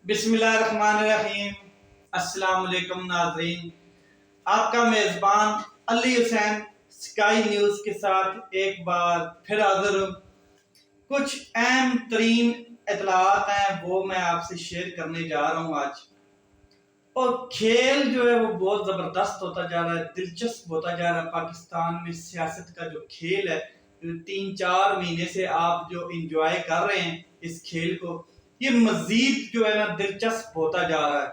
بسم اللہ الرحمن الرحیم۔ السلام علیکم ناظرین، آپ کا میزبان علی حسین سکائی نیوز کے ساتھ ایک بار پھر حاضر ہوں۔ کچھ اہم ترین اطلاعات ہیں وہ میں آپ سے شیئر کرنے جا رہا ہوں آج۔ اور کھیل جو ہے وہ بہت زبردست ہوتا جا رہا ہے، دلچسپ ہوتا جا رہا ہے۔ پاکستان میں سیاست کا جو کھیل ہے، 3-4 مہینے سے آپ جو انجوائے کر رہے ہیں اس کھیل کو، یہ مزید جو ہے نا دلچسپ ہوتا جا رہا ہے۔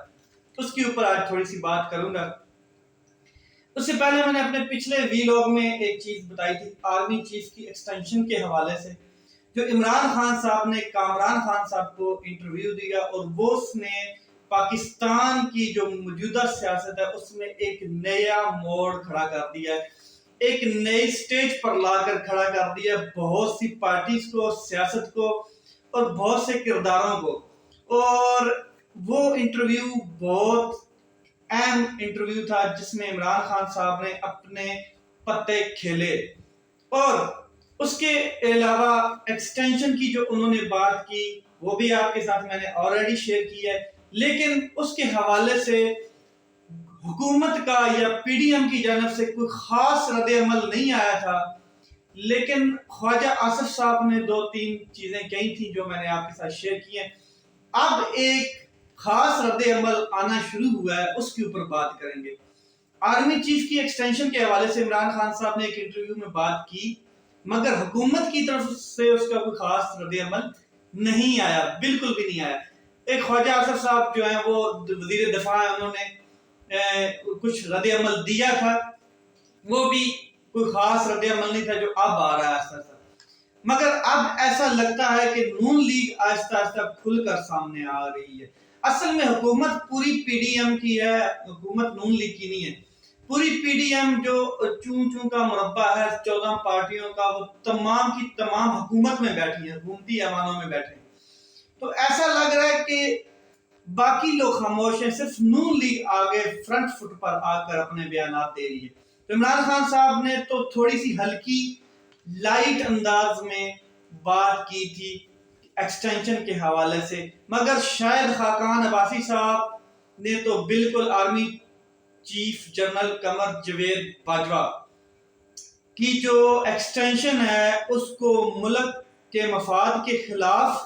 اس کے اوپر آج تھوڑی سی بات کروں گا۔ اس سے پہلے میں نے اپنے پچھلے ویلاگ میں ایک چیز بتائی تھی آرمی چیف کی ایکسٹینشن کے حوالے سے، جو عمران خان صاحب نے کامران خان صاحب کو انٹرویو دیا اور وہ اس نے پاکستان کی جو موجودہ سیاست ہے اس میں ایک نیا موڑ کھڑا کر دیا ہے، ایک نئی سٹیج پر لا کر کھڑا کر دیا بہت سی پارٹیز کو، سیاست کو اور بہت سے کرداروں کو۔ اور وہ انٹرویو بہت اہم انٹرویو تھا جس میں عمران خان صاحب نے اپنے پتے کھیلے، اور اس کے علاوہ ایکسٹینشن کی جو انہوں نے بات کی وہ بھی آپ کے ساتھ میں نے آلریڈی شیئر کی ہے، لیکن اس کے حوالے سے حکومت کا یا پی ڈی ایم کی جانب سے کوئی خاص رد عمل نہیں آیا تھا۔ لیکن خواجہ آصف صاحب نے 2-3 چیزیں کہی تھیں جو میں نے آپ کے ساتھ شیئر کی ہیں۔ اب ایک خاص رد عمل آنا شروع ہوا ہے، اس کے اوپر بات کریں گے۔ آرمی چیف کی ایکسٹینشن کے حوالے سے عمران خان صاحب نے ایک انٹرویو میں بات کی، مگر حکومت کی طرف سے اس کا کوئی خاص رد عمل نہیں آیا، بالکل بھی نہیں آیا۔ ایک خواجہ آصف صاحب جو ہیں وہ وزیر دفاع ہیں، انہوں نے کچھ رد عمل دیا تھا، وہ بھی کوئی خاص رد عمل نہیں تھا جو اب آ رہا ہے آہستہ آہستہ۔ مگر اب ایسا لگتا ہے کہ نون لیگ آہستہ آہستہ کھل کر سامنے آ رہی ہے۔ اصل میں حکومت پوری پی ڈی ایم کی ہے، حکومت نون لیگ کی نہیں ہے۔ پوری پی ڈی ایم جو چون چون کا مربع ہے 14 پارٹیوں کا، وہ تمام کی تمام حکومت میں بیٹھی ہیں، حکومتی ایوانوں میں بیٹھے ہیں۔ تو ایسا لگ رہا ہے کہ باقی لوگ خاموش ہیں، صرف نون لیگ آگے فرنٹ فٹ پر آ کر اپنے بیانات دے رہی ہے۔ تو عمران خان صاحب نے تو تھوڑی سی ہلکی لائٹ انداز میں بات کی تھی ایکسٹینشن کے حوالے سے، مگر شاہد خاقان عباسی صاحب نے تو بالکل army chief general Qamar Javed Bajwa کی جو ایکسٹینشن ہے اس کو ملک کے مفاد کے خلاف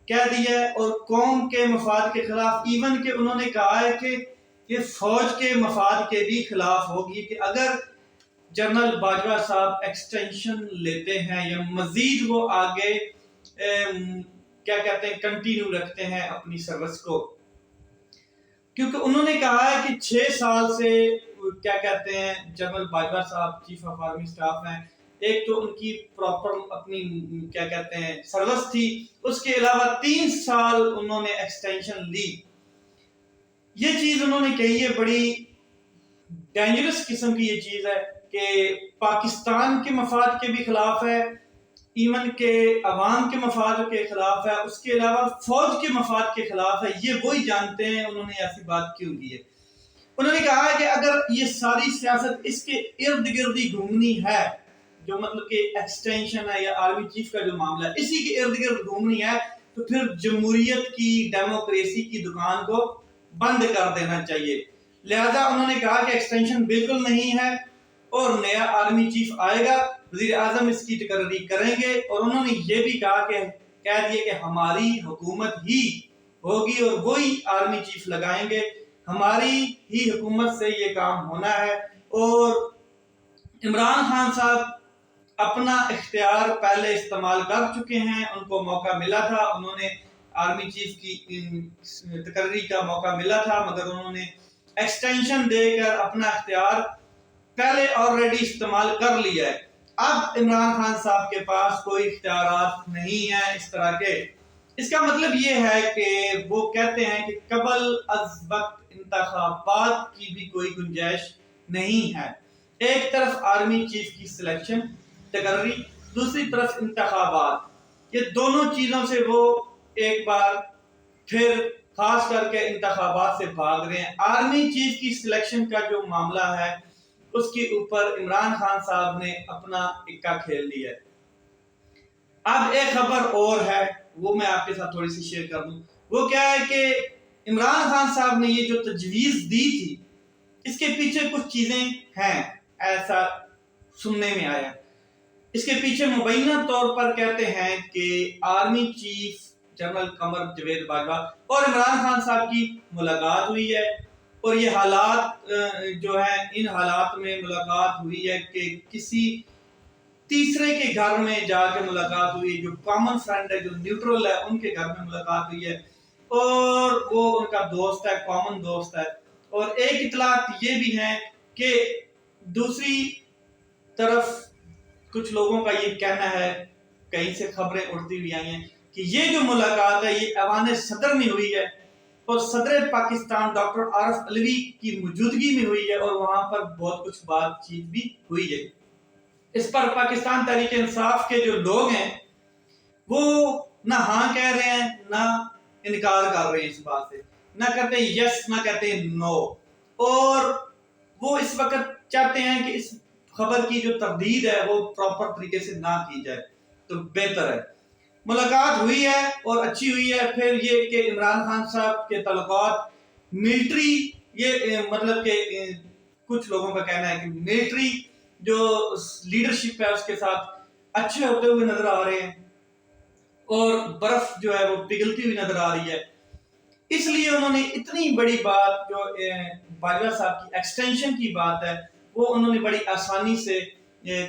کہہ دیا ہے، اور قوم کے مفاد کے خلاف، ایون کہ انہوں نے کہا ہے کہ یہ فوج کے مفاد کے بھی خلاف ہوگی کہ اگر جنرل باجوہ صاحب ایکسٹینشن لیتے ہیں یا مزید وہ آگے کیا کہتے ہیں کنٹینیو رکھتے ہیں اپنی سروس کو، کیونکہ انہوں نے کہا ہے کہ 6 سال سے کیا کہتے ہیں جنرل باجوہ صاحب چیف آف آرمی سٹاف ہیں، ایک تو ان کی پراپر اپنی کیا کہتے ہیں سروس تھی، اس کے علاوہ 3 سال انہوں نے ایکسٹینشن لی۔ یہ چیز انہوں نے کہی ہے، بڑی ڈینجرس قسم کی یہ چیز ہے کہ پاکستان کے مفاد کے بھی خلاف ہے، ایون کہ عوام کے مفاد کے خلاف ہے، اس کے علاوہ فوج کے مفاد کے خلاف ہے۔ یہ وہی جانتے ہیں انہوں نے ایسی بات کیوں کی ہے۔ انہوں نے کہا ہے کہ اگر یہ ساری سیاست اس کے ارد گرد ہی گھومنی ہے، جو مطلب کہ ایکسٹینشن ہے یا آرمی چیف کا جو معاملہ ہے اسی کے ارد گرد گھومنی ہے، تو پھر جمہوریت کی، ڈیموکریسی کی دکان کو بند کر دینا چاہیے۔ لہذا انہوں نے کہا کہ ایکسٹینشن بالکل نہیں ہے، اور نیا آرمی چیف آئے گا، وزیر اعظم اس کی تقرری کریں گے، اور انہوں نے یہ بھی کہا کہ کہہ دیا کہ ہماری حکومت ہی ہوگی اور وہی آرمی چیف لگائیں گے، ہماری ہی حکومت سے یہ کام ہونا ہے۔ اور عمران خان صاحب اپنا اختیار پہلے استعمال کر چکے ہیں، ان کو موقع ملا تھا، انہوں نے آرمی چیف کی تقرری کا موقع ملا تھا، مگر انہوں نے ایکسٹینشن دے کر اپنا اختیار پہلے آلریڈی استعمال کر لیا ہے۔ اب عمران خان صاحب کے پاس کوئی اختیارات نہیں ہیں اس طرح کے۔ اس کا مطلب یہ ہے کہ وہ کہتے ہیں کہ قبل از وقت انتخابات کی بھی کوئی گنجائش نہیں ہے۔ ایک طرف آرمی چیف کی سلیکشن تقرری، دوسری طرف انتخابات، یہ دونوں چیزوں سے وہ ایک بار پھر خاص کر کے انتخابات سے بھاگ رہے ہیں۔ آرمی چیف کی سلیکشن کا جو معاملہ ہے اس کے اوپر عمران خان صاحب نے اپنا اکا کھیل لیا ہے۔ اب ایک خبر اور ہے، وہ میں آپ کے ساتھ تھوڑی سی شیئر کر دوں۔ وہ کیا ہے کہ عمران خان صاحب نے یہ جو تجویز دی تھی اس کے پیچھے کچھ چیزیں ہیں، ایسا سننے میں آیا۔ اس کے پیچھے مبینہ طور پر کہتے ہیں کہ army chief general Qamar Javed Bajwa اور عمران خان صاحب کی ملاقات ہوئی ہے، اور یہ حالات جو ہیں ان حالات میں ملاقات ہوئی ہے کہ کسی تیسرے کے گھر میں جا کے ملاقات ہوئی، جو کامن فرینڈ ہے، جو نیوٹرل ہے، ان کے گھر میں ملاقات ہوئی ہے، اور وہ ان کا دوست ہے، کامن دوست ہے۔ اور ایک اطلاعات یہ بھی ہیں کہ دوسری طرف کچھ لوگوں کا یہ کہنا ہے، کہیں سے خبریں اڑتی ہوئی آئی ہیں کہ یہ جو ملاقات ہے یہ ایوان صدر میں ہوئی ہے، اور صدر پاکستان ڈاکٹر عارف علوی کی موجودگی میں ہوئی ہے، اور وہاں پر بہت کچھ بات چیت بھی ہوئی ہے۔ اس پر پاکستان تحریک انصاف کے جو لوگ ہیں وہ نہ ہاں کہہ رہے ہیں، نہ انکار کر رہے ہیں، اس بات سے نہ کہتے ہیں یس، نہ کہتے ہیں نو، اور وہ اس وقت چاہتے ہیں کہ اس خبر کی جو تردید ہے وہ پراپر طریقے سے نہ کی جائے تو بہتر ہے۔ ملاقات ہوئی ہے اور اچھی ہوئی ہے۔ پھر یہ کہ عمران خان صاحب کے تعلقات ملٹری، یہ مطلب کہ کچھ لوگوں کا کہنا ہے کہ ملٹری جو لیڈرشپ ہے اس کے ساتھ اچھے ہوتے ہوئے نظر آ رہے ہیں، اور برف جو ہے وہ پگھلتی ہوئی نظر آ رہی ہے۔ اس لیے انہوں نے اتنی بڑی بات جو باجوہ صاحب کی ایکسٹینشن کی بات ہے وہ انہوں نے بڑی آسانی سے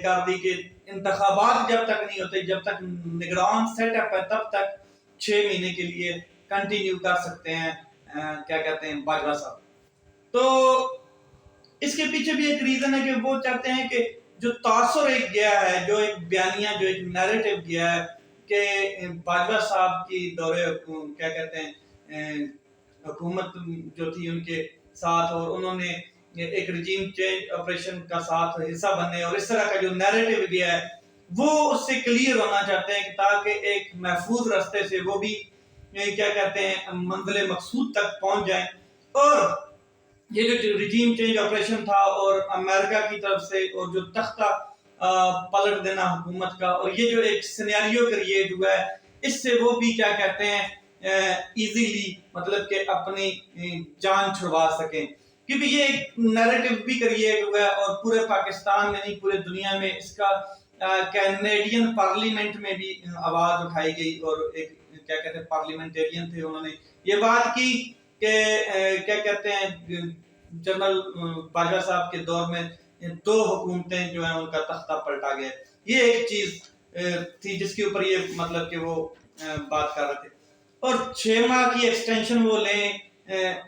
کر دی کہ انتخابات جب تک نہیں ہوتے، جب تک نگران سیٹ اپ ہے، تب تک 6 مہینے کے لیے کنٹینیو کر سکتے ہیں کیا کہتے ہیں باجوہ صاحب۔ تو اس کے پیچھے بھی ایک ریزن ہے کہ وہ چاہتے ہیں کہ جو تاثر ایک گیا ہے، جو ایک بیانیہ، جو ایک نیریٹو گیا ہے کہ باجوہ صاحب کی دورے کیا کہتے ہیں حکومت جو تھی ان کے ساتھ، اور انہوں نے ایک رجیم چینج آپریشن کا ساتھ حصہ بننے، اور اس طرح کا جو نیریٹو گیا ہے وہ اس سے کلیئر ہونا چاہتے ہیں تاکہ ایک محفوظ راستے سے وہ بھی کیا کہتے ہیں منزل مقصود تک پہنچ جائیں۔ اور یہ جو رجیم چینج آپریشن تھا اور امریکہ کی طرف سے اور جو تختہ پلٹ دینا حکومت کا، اور یہ جو ایک سینیریو کریٹ ہوا ہے، اس سے وہ بھی کیا کہتے ہیں ایزیلی مطلب کہ اپنی جان چھڑوا سکیں، کیونکہ یہ ایک نیریٹو بھی کریٹ ہوا ہے، اور پورے پاکستان میں نہیں پورے دنیا میں اس کا کینیڈین پارلیمنٹ میں بھی آواز اٹھائی گئی، اور ایک کیا کہتے ہیں پارلیمنٹیرین تھے، انہوں نے یہ بات کی کہ کیا کہتے ہیں جنرل باجوہ صاحب کے دور میں 2 حکومتیں جو ہیں ان کا تختہ پلٹا گیا۔ یہ ایک چیز تھی جس کے اوپر یہ مطلب کہ وہ بات کر رہے تھے، اور 6 ماہ کی ایکسٹینشن وہ لیں،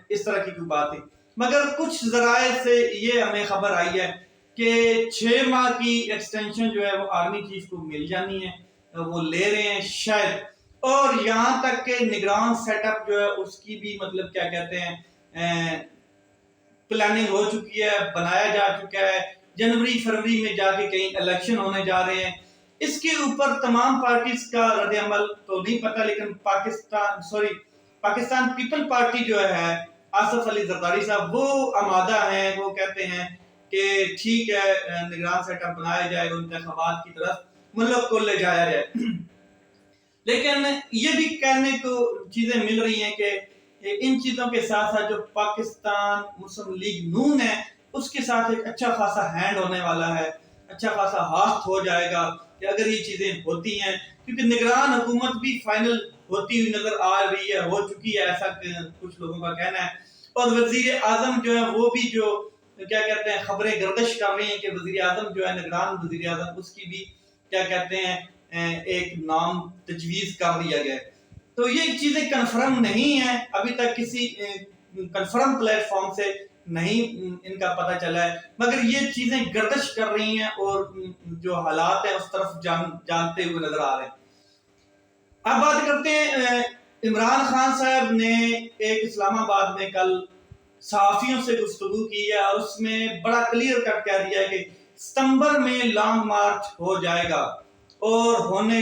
اس طرح کی کوئی بات تھی۔ مگر کچھ ذرائع سے یہ ہمیں خبر آئی ہے کہ 6 ماہ کی ایکسٹینشن جو ہے وہ آرمی چیف کو مل جانی ہے، وہ لے رہے ہیں شاید، اور یہاں تک کہ نگران سیٹ اپ جو ہے اس کی بھی مطلب کیا کہتے ہیں پلاننگ ہو چکی ہے، بنایا جا چکا ہے، جنوری فروری میں جا کے کہیں الیکشن ہونے جا رہے ہیں۔ اس کے اوپر تمام پارٹیز کا رد عمل تو نہیں پتہ، لیکن پاکستان پیپل پارٹی جو ہے آصف علی زرداری صاحب وہ آمادہ ہیں، وہ کہتے ہیں کہ ٹھیک ہے نگران سیٹ اپ بنایا جائے، انتخابات کی طرف ملک کو لے جایا جائے۔ لیکن یہ بھی کہنے کو چیزیں مل رہی ہیں کہ ان چیزوں کے ساتھ ساتھ جو پاکستان مسلم لیگ نون ہے اس کے ساتھ ایک اچھا خاصا ہینڈ ہونے والا ہے، اچھا خاصا ہاتھ ہو جائے گا کہ اگر یہ چیزیں ہوتی ہیں، کیونکہ نگران حکومت بھی فائنل ہوتی ہوئی نظر آ رہی ہے، ہو چکی ہے، ایسا کچھ لوگوں کا کہنا ہے۔ اور وزیر اعظم جو ہے وہ بھی جو کیا کہتے ہیں خبریں گردش کر رہی ہیں کہ وزیر اعظم جو ہے نگران وزیر اعظم اس کی بھی کیا کہتے ہیں ایک نام تجویز کر دیا گیا ہے۔ تو یہ چیزیں کنفرم نہیں ہیں، ابھی تک کسی کنفرم پلیٹ فارم سے نہیں ان کا پتہ چلا ہے، مگر یہ چیزیں گردش کر رہی ہیں اور جو حالات ہیں اس طرف جانتے ہوئے نظر آ رہے ہیں۔ اب بات کرتے ہیں عمران خان صاحب نے ایک اسلام آباد میں کل صحافیوں سے گفتگو کی ہے، اور اس میں بڑا کلیئر کٹ کہہ دیا ہے کہ ستمبر میں لانگ مارچ ہو جائے گا، اور ہونے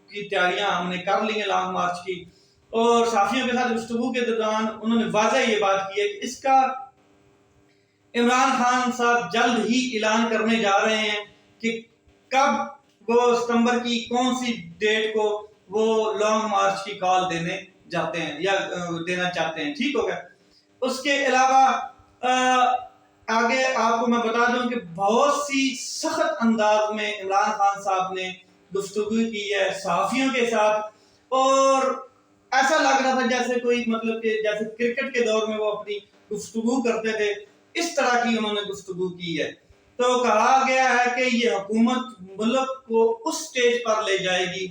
کی تیاریاں ہم نے کر لی ہیں لانگ مارچ کی۔ اور صحافیوں کے ساتھ گفتگو کے دوران انہوں نے واضح یہ بات کی ہے کہ اس کا عمران خان صاحب جلد ہی اعلان کرنے جا رہے ہیں کہ کب وہ ستمبر کی کون سی ڈیٹ کو وہ لانگ مارچ کی کال دینے جاتے ہیں یا دینا چاہتے ہیں. ٹھیک ہو گیا. اس کے علاوہ آگے آپ کو میں بتا دوں کہ بہت سی سخت انداز میں عمران خان صاحب نے گفتگو کی ہے صحافیوں کے ساتھ, اور ایسا لگ رہا تھا جیسے کوئی مطلب کہ جیسے کرکٹ کے دور میں وہ اپنی گفتگو کرتے تھے, اس طرح کی انہوں نے گفتگو کی ہے. تو کہا گیا ہے کہ یہ حکومت ملک کو اس سٹیج پر لے جائے گی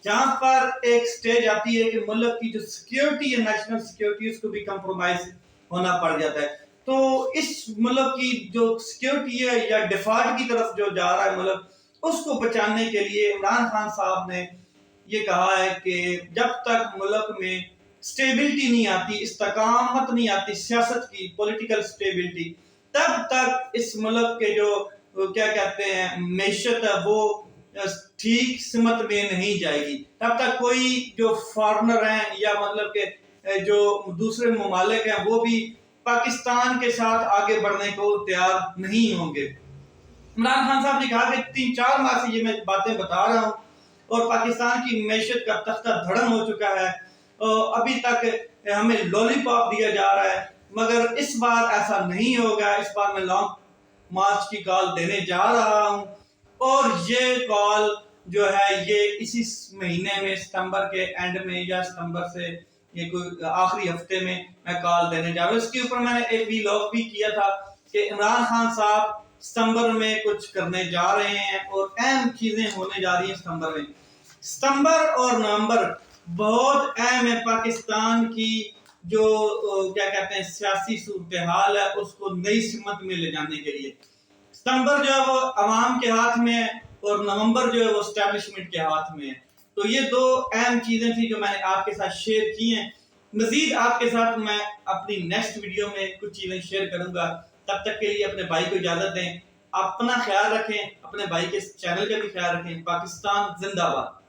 جہاں پر ایک سٹیج آتی ہے کہ ملک کی جو سیکیورٹی ہے, نیشنل سیکیورٹی, اس کو بھی کمپرومائز ہونا پڑ جاتا ہے. تو اس ملک کی جو سیکیورٹی ہے یا ڈیفالٹ کی طرف جو جا رہا ہے ملک, اس کو بچانے کے لیے عمران خان صاحب نے یہ کہا ہے کہ جب تک ملک میں سٹیبلٹی نہیں آتی, استقامت نہیں آتی سیاست کی, پولیٹیکل سٹیبلٹی, تب تک اس ملک کے جو کیا کہتے ہیں معیشت ہے وہ ٹھیک سمت میں نہیں جائے گی. تب تک کوئی جو فارنر ہیں یا مطلب کہ جو دوسرے ممالک ہیں وہ بھی پاکستان کے ساتھ آگے بڑھنے کو تیار نہیں ہوں گے. عمران خان صاحب نے کہا کہ 3-4 ماہ سے یہ میں باتیں بتا رہا ہوں اور پاکستان کی معیشت کا تختہ دھڑم ہو چکا ہے, ابھی تک ہمیں لولی پاپ دیا جا رہا ہے, مگر اس بار ایسا نہیں ہوگا. اس بار میں لانگ مارچ کی کال دینے جا رہا ہوں, اور یہ کال جو ہے یہ اسی مہینے میں ستمبر کے اینڈ میں یا ستمبر سے یہ کوئی آخری ہفتے میں کال دینے جا رہا ہوں. اس کے اوپر میں نے ایک ویلاگ بھی کیا تھا کہ عمران خان صاحب ستمبر میں کچھ کرنے جا رہے ہیں اور اہم چیزیں ہونے جا رہی ہیں ستمبر میں. ستمبر اور نومبر بہت اہم ہے پاکستان کی جو کیا کہتے ہیں سیاسی صورتحال ہے اس کو نئی سمت میں لے جانے کے لیے. ستمبر جو ہے وہ عوام کے ہاتھ میں ہے اور نومبر جو ہے وہ اسٹیبلشمنٹ کے ہاتھ میں ہے. تو یہ 2 اہم چیزیں تھیں جو میں نے آپ کے ساتھ شیئر کی ہیں. مزید آپ کے ساتھ میں اپنی نیکسٹ ویڈیو میں کچھ چیزیں شیئر کروں گا. تب تک کے لیے اپنے بھائی کو اجازت دیں. اپنا خیال رکھیں, اپنے بھائی کے چینل کا بھی خیال رکھیں. پاکستان زندہ باد.